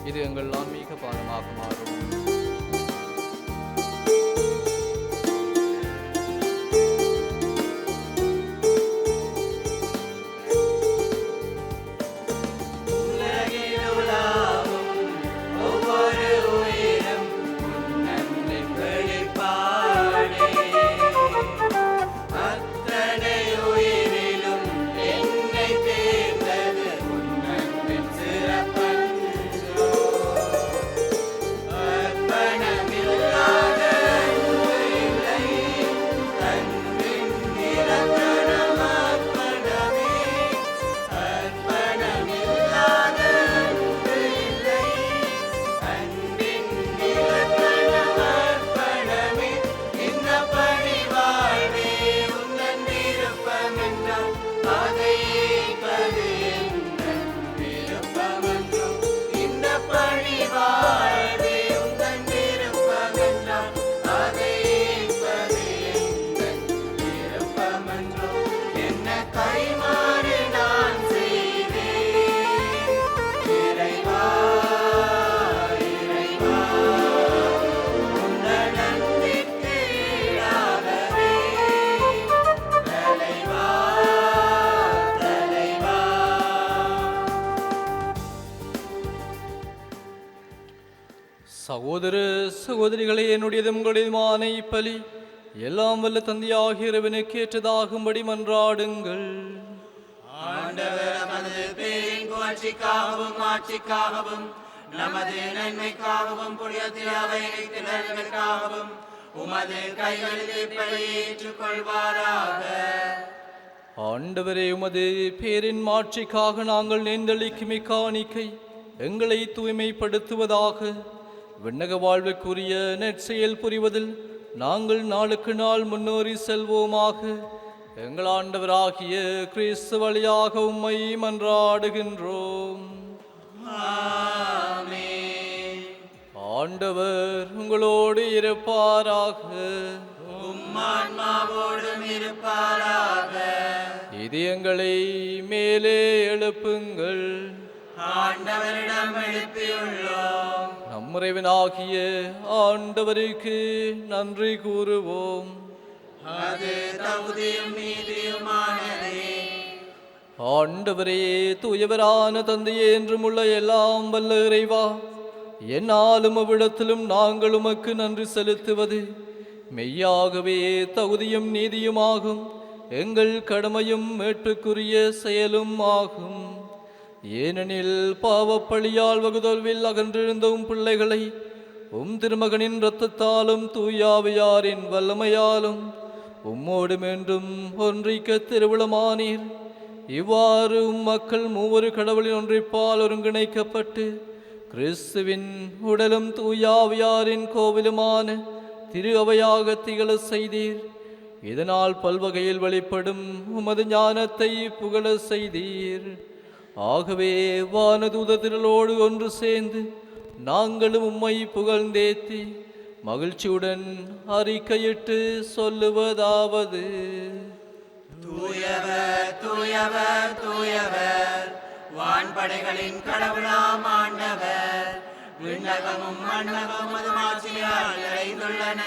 Speaker 3: இது எங்கள் ஆன்மீக பாடமாக மாறும். சகோதரிகளே, என்னுடையதும் உங்களுடையதுமான இப்பலி எல்லாம் வல்ல தந்தையாகிய இறைவனுக்கு ஏற்றதாகும்படி மன்றாடுங்கள்.
Speaker 1: ஆண்டவர் நமது பேரின் புகழ்ச்சிக்காகவும் ஆட்சிக்காகவும் நமது நன்மைக்காகவும் புனிதத்தில் அவை திறன்களுக்காகவும் உமது கைகளில் இப்பலி ஏற்றுக்கொள்வாராக.
Speaker 3: ஆண்டவரே, உமது பேரின் மாட்சிக்காக நாங்கள் நேர்ந்தளிக்கும் இக்காணிக்கை எங்களை தூய்மைப்படுத்துவதாக. விண்ணக வாழ்வுக்குரிய நற்செயல் புரிவதில் நாங்கள் நாளுக்கு நாள் முன்னேறி செல்வோமாக. எங்கள் ஆண்டவராகிய கிறிஸ்து வழியாக உம்மை மன்றாடுகின்றோம்.
Speaker 1: ஆமென்.
Speaker 3: ஆண்டவர் உங்களோடு இருப்பாராக.
Speaker 1: உம்மான்மாவோடும் இருப்பாராக.
Speaker 3: இதயங்களை மேலே எழுப்புங்கள்.
Speaker 1: ஆண்டவரிடம் எழுப்பியுள்ளோம்.
Speaker 3: நம் இறைவனாகிய ஆண்டவருக்கு நன்றி கூறுவோம்.
Speaker 1: அது தகுதியும் நீதியுமானதே.
Speaker 3: ஆண்டவரே, தூயவரான தந்தையே, என்றும் உள்ள எல்லாம் வல்ல இறைவா, என்னாலும் அவ்விடத்திலும் நாங்கள் உமக்கு நன்றி செலுத்துவது மெய்யாகவே தகுதியும் நீதியுமாகும். எங்கள் கடமையும் மீட்புக்குரிய செயலும் ஆகும். ஏனெனில் பாவப்பழியால் வகுதொல்வில் அகன்றிருந்த பிள்ளைகளை திருமகனின் இரத்தத்தாலும் தூயாவியாரின் வல்லமையாலும் உம்மோடு மீண்டும் ஒன்றிக்க திருவிழமானீர். இவ்வாறு மக்கள் மூவரு கடவுளின் ஒன்றிப்பால் ஒருங்கிணைக்கப்பட்டு கிறிஸ்துவின் உடலும் தூயாவியாரின் கோவிலுமான திரு அவையாக திகழ செய்தீர். இதனால் பல்வகையில் வெளிப்படும் உமது ஞானத்தை புகழ செய்தீர். ஆகவே வானதூதத்திரளோடு ஒன்று சேர்ந்து நாங்களும் உம்மை புகழ்ந்தேத்தி மகிழ்ச்சியுடன் அறிக்கையிட்டு சொல்லுவதாவது:
Speaker 1: தூயவர் தூயவர் தூயவர், வான்படைகளின் கடவுளாம் ஆண்டவர். விண்ணகமும் மண்ணகமும் அது மாட்சியால் நிறைந்துள்ளன.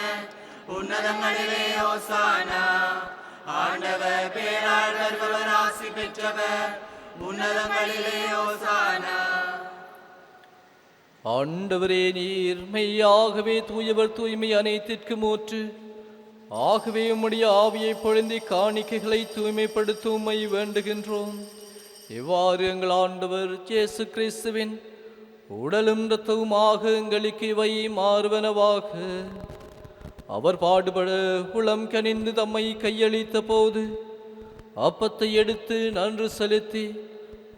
Speaker 1: உன்னதங்களிலே ஓசானா. ஆண்டவர் பேரால் வருபவர் ஆசி பெற்றவர். உன்னதங்களிலே ஓசானா.
Speaker 3: ஆண்டவரே, நீர் மெய்யாகவே தூயவர், தூய்மை அனைத்திற்கும் ஊற்று. ஆகவே உம்முடைய ஆவியை பொழிந்தி காணிக்கைகளை தூய்மைப்படுத்த உம்மை வேண்டுகின்றோம். இவ்வாறு எங்கள் ஆண்டவர் இயேசு கிறிஸ்துவின் உடலும் இரத்தவுமாக எங்களுக்கு இவை மாறுவனவாக. அவர் பாடுபட உளம் கனிந்து தம்மை கையளித்த போது அப்பத்தை எடுத்து நன்றி செலுத்தி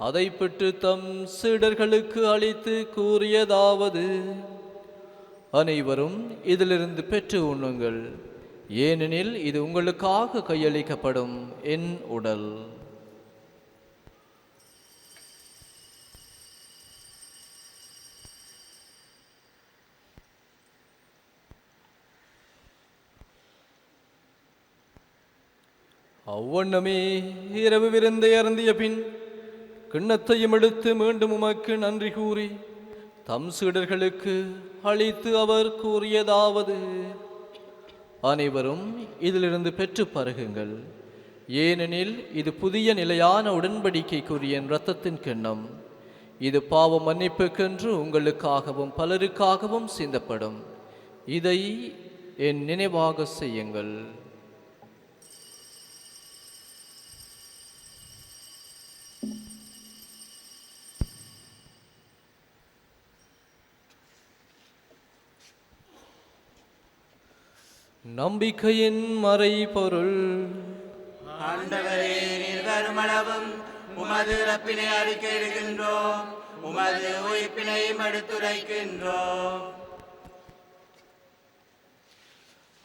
Speaker 3: அதை பெற்று தம் சீடர்களுக்கு அளித்து கூறியதாவது: அனைவரும் இதிலிருந்து பெற்று உண்ணுங்கள், ஏனெனில் இது உங்களுக்காக கையளிக்கப்படும் என் உடல். அவ்வண்ணமே இரவு விருந்தை அருந்திய பின் கிண்ணத்தையும் எடுத்து மீண்டும் உமக்கு நன்றி கூறி தம் சீடர்களுக்கு அளித்து அவர் கூறியதாவது: அனைவரும் இதிலிருந்து பெற்று பருகுங்கள், ஏனெனில் இது புதிய நிலையான உடன்படிக்கைக்குரிய என் இரத்தத்தின் கிண்ணம். இது பாவ மன்னிப்புக்கென்று உங்களுக்காகவும் பலருக்காகவும் சிந்தப்படும். இதை என் நினைவாக செய்யுங்கள். நம்பிக்கையின் மறைபொருள்.
Speaker 1: ஆண்டவரே, நீர் வருமளவும் உமது இறப்பினை அறிக்கையிடுகின்றோம், உமது உயிர்ப்பினையும் எடுத்துரைக்கின்றோம்.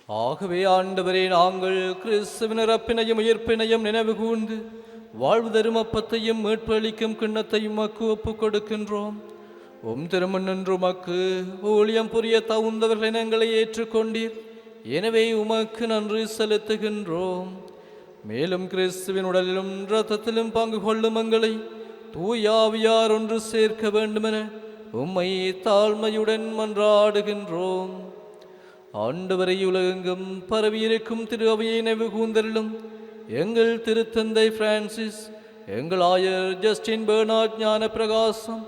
Speaker 3: ஆகவே ஆண்டவரே, நாங்கள் கிறிஸ்துவின் இறப்பினையும் உயிர்ப்பினையும் நினைவு கூர்ந்து வாழ்வு தரும் அப்பத்தையும் மீட்பு அளிக்கும் கிண்ணத்தையும் உமக்கு ஒப்புக் கொடுக்கின்றோம். திருமணன்று உமக்கு ஊழியம் புரிய தகுந்தவர்கள் இனங்களை ஏற்றுக்கொண்டீர். எனவே உமக்கு நன்றி செலுத்துகின்றோம். மேலும் கிறிஸ்துவின் உடலிலும் இரத்தத்திலும் பங்கு கொள்ளும் எங்களை தூயாவியார் ஒன்று சேர்க்க வேண்டுமென உம்மை தாழ்மையுடன் மன்றாடுகின்றோம். ஆண்டவரை உலகெங்கும் பரவியிருக்கும் திரு அவையை நினைவு கூர்ந்தருளும். எங்கள் திருத்தந்தை பிரான்சிஸ், எங்கள் ஆயர் ஜஸ்டின் பெர்னார்ட் ஞான பிரகாசம்,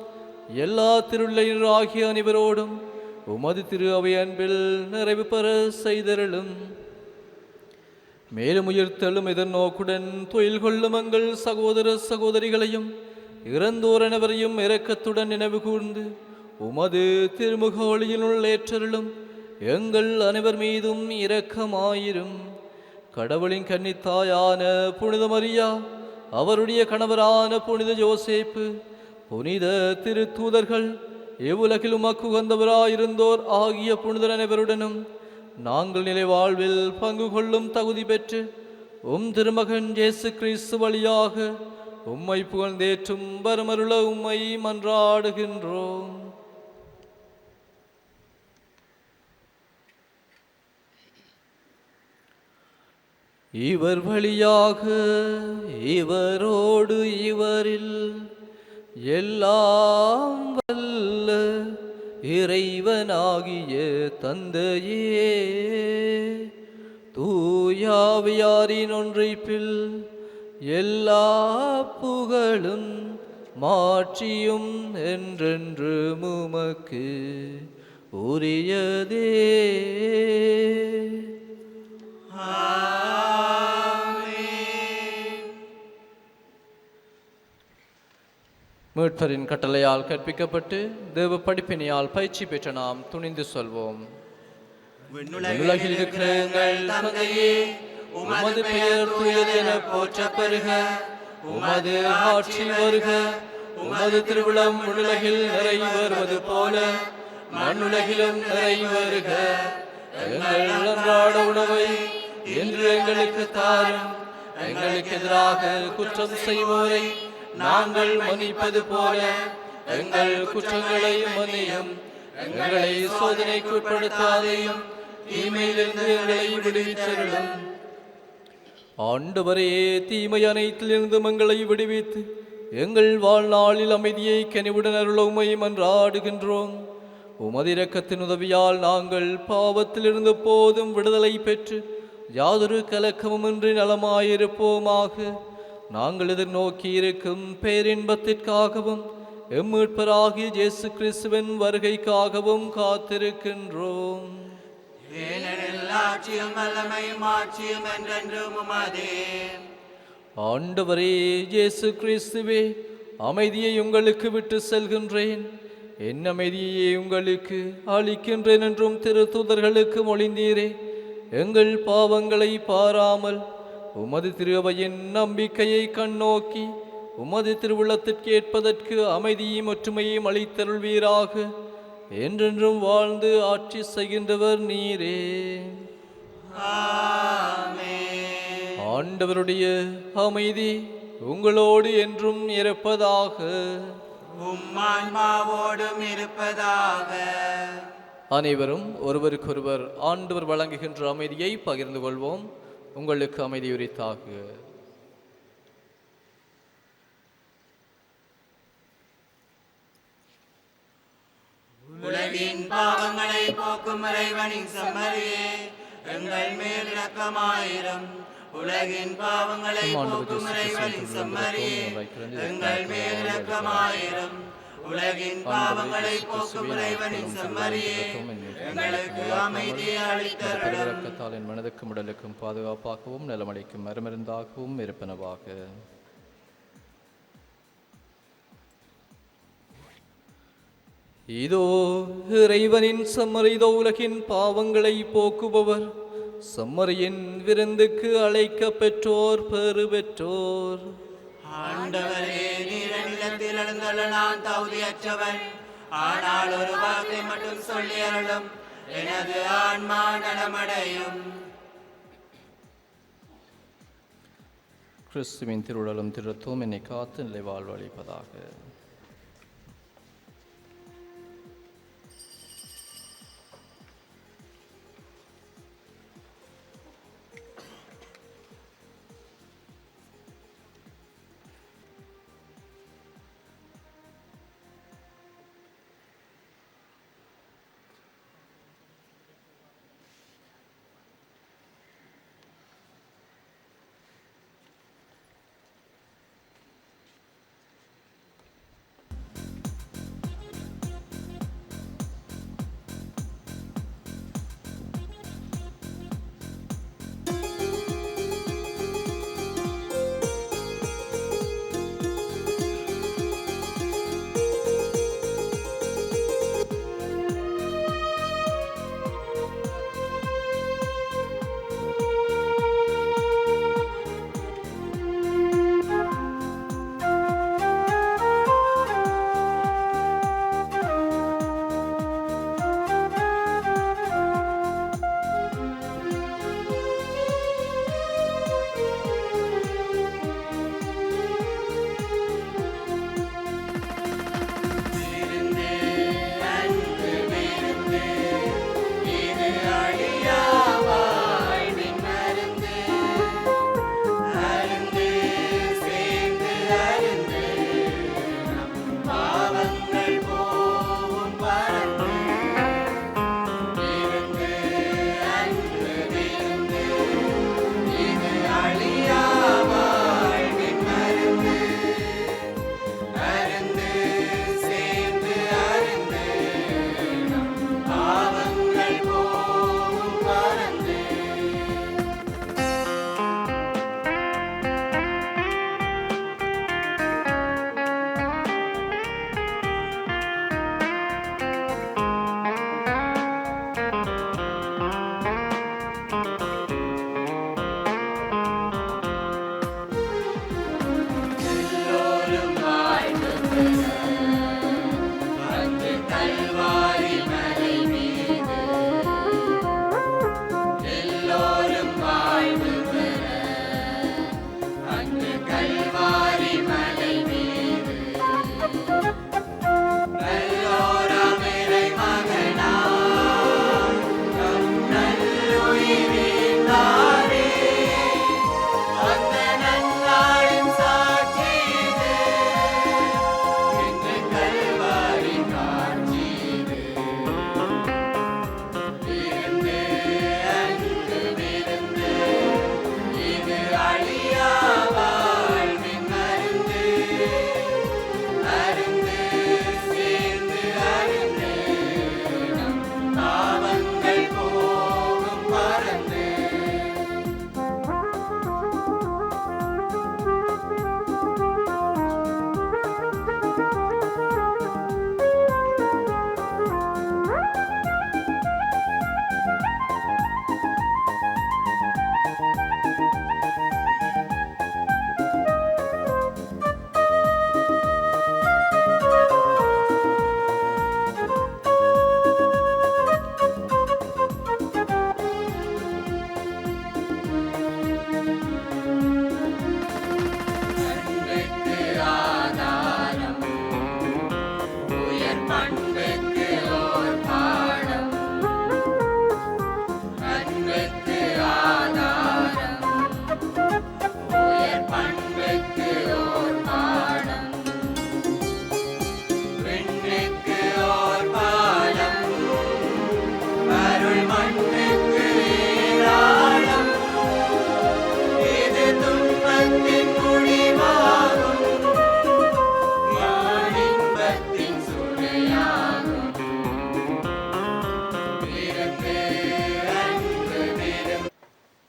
Speaker 3: எல்லா திருளையர் ஆகிய அனைவரோடும் உமது திரு அவை அன்பில் நிறைவு பெற செய்தருளும். மேலும் உயிர்த்தெழும் எதிர்நோக்குடன் தொழில் கொள்ளும் எங்கள் சகோதர சகோதரிகளையும் இறந்தோர் அனைவரையும் இரக்கத்துடன் நினைவு கூர்ந்து உமது திருமுக ஒளியினுள் ஏற்றருளும். எங்கள் அனைவர் மீதும் இரக்கமாயிரும். கடவுளின் கன்னித்தாயான புனித மரியா, அவருடைய கணவரான புனித யோசேப்பு, புனித திருத்தூதர்கள், இவ்வுலகில் உமக்கு உகந்தவராயிருந்தோர் ஆகிய புனிதர் அனைவருடனும் நாங்கள் நிலை வாழ்வில் பங்கு கொள்ளும் தகுதி பெற்று திருமகன் இயேசு கிறிஸ்து வழியாக உம்மை புகழ்ந்தேற்றும் வரமருள உம்மை மன்றாடுகின்றோம். இவர் வழியாக இவரோடு இவரில் எல்லாம் வல்ல இறைவனாகிய தந்தையே, தூயாவியாரின் ஒன்றைப்பில் எல்லா புகழும் மாட்சியும் என்றென்று உமக்கு உரியதே. மீட்பரின் கட்டளையால் கற்பிக்கப்பட்டு தேவ படிப்பினையால் பயிற்சி பெற்ற நாம் துணிந்து சொல்வோம்.
Speaker 1: விண்ணுலகில் இருக்கிற எங்கள் தந்தையே, உமது பெயர் தூயது என போற்றப் பெறுக. உமது ஆட்சி வருக. உமது திருவிழம் விண்ணுலகில் நிறைவேறுவது போல மண்ணுலகிலும் நிறைவேறுக. எங்கள் அன்றாட உணவை இன்று எங்களுக்கு தாரும். எங்களுக்கு எதிராக குற்றம் செய்வோரை நாங்கள் மன்னிப்பது போல எங்கள் குற்றங்களை மன்னியும். எங்களை சோதனைக்கு உட்படுத்தாதையும், தீமையிலிருந்து எங்களை விடுவித்தருளும்.
Speaker 3: ஆண்டவரே, தீமை அனைத்திலிருந்து எங்களை விடுவித்து எங்கள் வாழ்நாளில் அமைதியை கனிவுடன் அருள உம்மை மன்றாடுகின்றோம். உமது இரக்கத்தின் உதவியால் நாங்கள் பாவத்திலிருந்து போதும் விடுதலை பெற்று யாதொரு கலக்கமுமின்றி நலமாயிருப்போமாக. நாங்கள் எதிர்நோக்கி இருக்கும் பேரின்பத்திற்காகவும் எம்மீட்பராகிய இயேசு கிறிஸ்துவின் வருகைக்காகவும் காத்திருக்கின்றோம்.
Speaker 1: ஏனெனில் ஆட்சியும் வல்லமையும் மாட்சியும் என்றென்றும் உமதே.
Speaker 3: ஆண்டவரே இயேசு கிறிஸ்துவே, அமைதியை உங்களுக்கு விட்டு செல்கின்றேன், என் அமைதியை உங்களுக்கு அளிக்கின்றேன் என்றும் திருத்தூதர்களுக்கு மொழிந்தீரே. எங்கள் பாவங்களை பாராமல் உமது திருவையின் நம்பிக்கையை கண்ணோக்கி உமது திருவுள்ளத்திற்கு ஏற்பதற்கு அமைதியும் ஒற்றுமையும் அளித்தருள்வீராக. என்றென்றும் வாழ்ந்து ஆட்சி செய்கின்றவர் நீரே. ஆண்டவருடைய அமைதி உங்களோடு என்றும் இருப்பதாக.
Speaker 1: உம்மான்மாவோடும் இருப்பதாக.
Speaker 3: அனைவரும் ஒருவருக்கொருவர் ஆண்டவர் வழங்குகின்ற அமைதியை பகிர்ந்து கொள்வோம். உங்களுக்கு அமைதி உரித்தாக.
Speaker 1: உலகின் பாவங்களை போக்கும் இறைவனின் செம்மறியே, எங்கள் மேல் இரக்கமாயிரும். உலகின் பாவங்களை போக்கும் இறைவனின் செம்மறியே, எங்கள் மேல் இரக்கமாயிரும். உலகின் பாவங்களை போக்கும் இறைவனின் செம்மறியே, எங்களுக்கு அமைதியை அளித்தருளும்.
Speaker 3: இரக்கத்தால் என் மனதுக்கும் உடலுக்கும் பாதுகாப்பாகவும் நலமளிக்கும் மரமருந்தாகவும் இருப்பனவாக. இதோ இறைவனின் செம்மறி, இதோ உலகின் பாவங்களை போக்குபவர். செம்மறியின் விருந்துக்கு அழைக்க பெற்றோர் பெறு பெற்றோர்.
Speaker 1: ஆண்டவரே, நீர் நிலத்தில் எழுந்தள்ள நான் தகுதியற்றவன். ஆனால் ஒரு வார்த்தை மட்டும் சொல்லி அருளும், எனது ஆன்மா நலமடையும்.
Speaker 3: கிறிஸ்துவின் திருவுடலும் திருத்துவம் என்னை காத்து நிலை வாழ்வளிப்பதாக.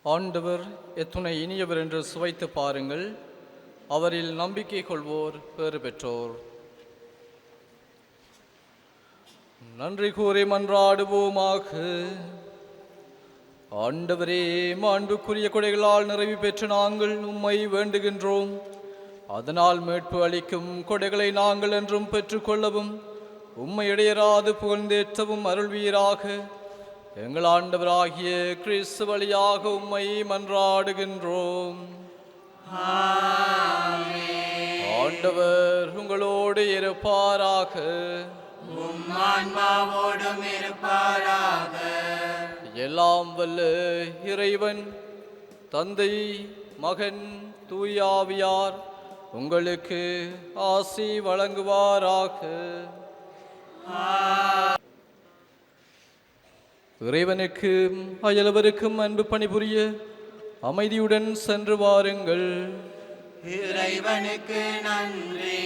Speaker 3: ஆண்டவர் எத்துணை இனியவர் என்று சுவைத்து பாருங்கள். அவரில் நம்பிக்கை கொள்வோர் பேறு பெற்றோர். நன்றி கூறி மன்றாடுவோமாக. ஆண்டவரே, மாண்புக்குரிய கொடைகளால் நிறைவு பெற்று நாங்கள் உம்மை வேண்டுகின்றோம். அதனால் மீட்பு அளிக்கும் கொடைகளை நாங்கள் என்றும் பெற்றுக்கொள்ளவும் உம்மை இடையராது புகழ்ந்தேற்றவும் அருள்வீராக. எங்கள் ஆண்டவராகிய கிறிஸ்து வழியாக உம்மை மன்றாடுகின்றோம். ஆண்டவர் உங்களோடு இருப்பாராக.
Speaker 1: ஆன்மாவோடும் இருப்பாராக.
Speaker 3: எல்லாம் வல்ல இறைவன் தந்தை, மகன், தூயாவியார் உங்களுக்கு ஆசி வழங்குவாராக. இறைவனுக்கும் அயலவருக்கும் அன்பு பணிபுரிய அமைதியுடன் சென்று வாருங்கள்.
Speaker 1: இறைவனுக்கு நன்றி.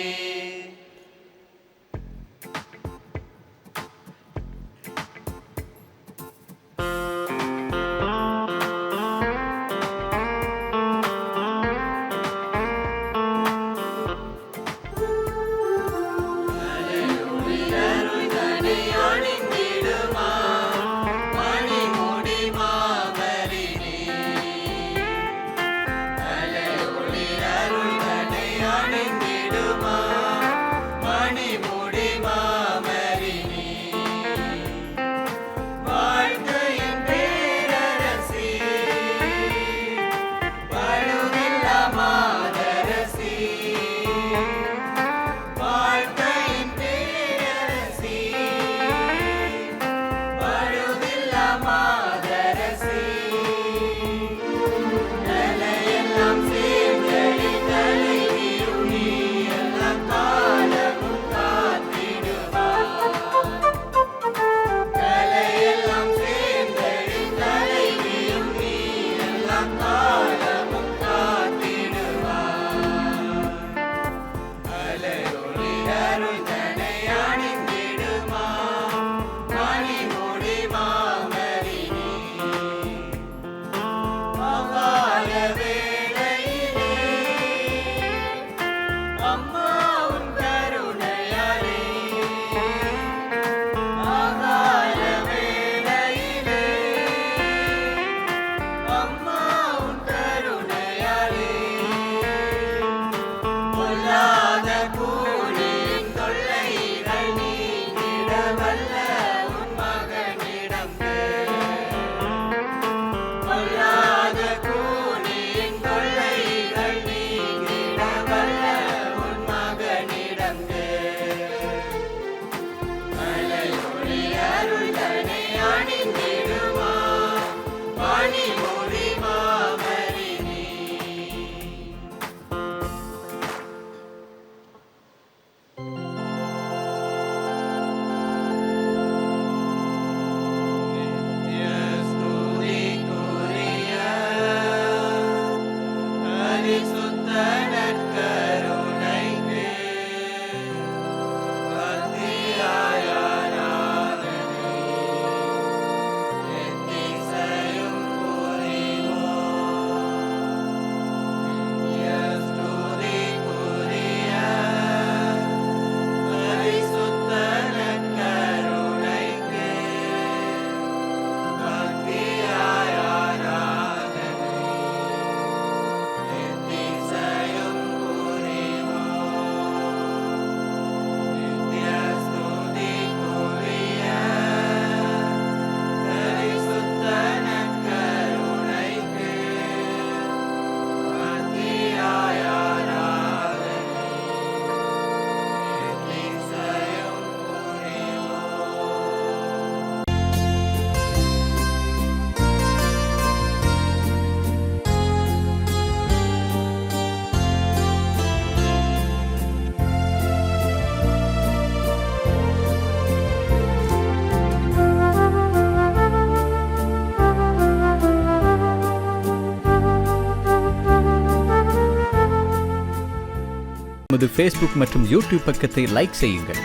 Speaker 8: நமது ஃபேஸ்புக் மற்றும் யூடியூப் பக்கத்தை லைக் செய்யுங்கள்.